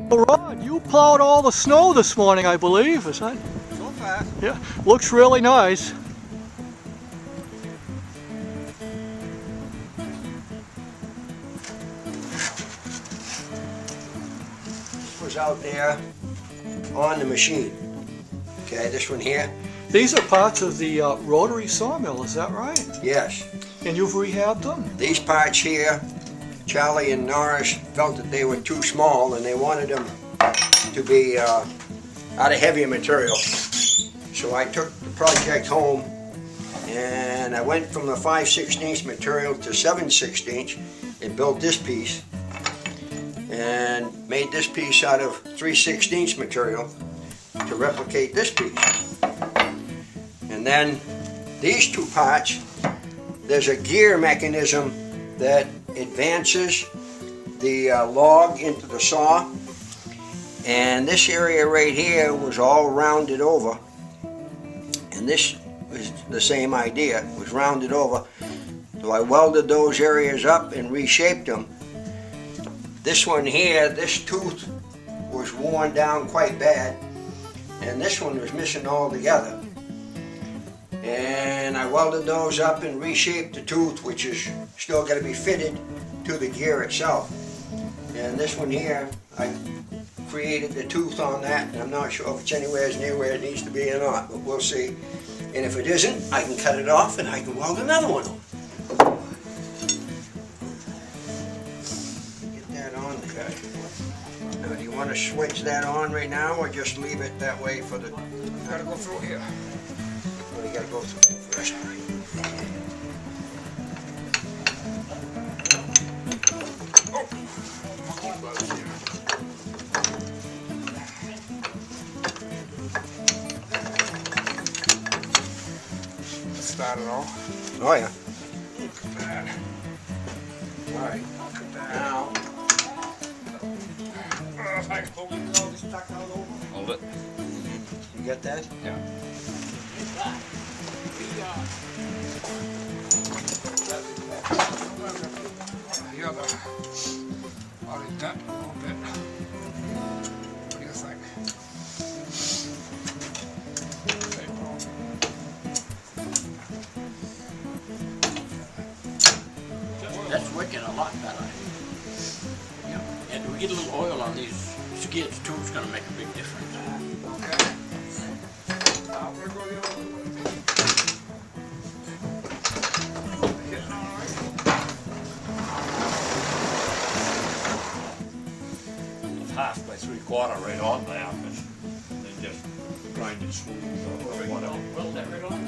Well, Ron, you plowed all the snow this morning, I believe, is that? So fast. Yeah, looks really nice. This was out there on the machine. Okay, this one here? These are parts of the rotary sawmill, is that right? Yes. And you've rehabbed them? These parts here, Charlie and Norris felt that they were too small and they wanted them to be out of heavier material. So I took the project home and I went from the 5/16 material to 7/16 and built this piece and made this piece out of 3/16 material to replicate this piece. And then these two parts, there's a gear mechanism that advances the log into the saw, and this area right here was all rounded over, and this was the same idea, it was rounded over. So I welded those areas up and reshaped them. This one here, this tooth was worn down quite bad, and this one was missing altogether. And I welded those up and reshaped the tooth, which is still going to be fitted to the gear itself. And this one here, I created the tooth on that, and I'm not sure if it's anywhere near where it needs to be or not, but we'll see. And if it isn't, I can cut it off and I can weld another one on. Get that on, okay. Now, do you want to switch that on right now, or just leave it that way for the... Gotta go through here. You gotta go through first. Start it off. Oh yeah. All right. Now, Hold it. you got that? Yeah. The other body done a little bit. What do you think? That's working a lot better. Yeah. And we get a little oil on these skids too, it's gonna make a big difference. Okay. Now we're going the other way. Getting all right? Half by 3/4 right on there, and then just grind it smooth or whatever. Weld that right on.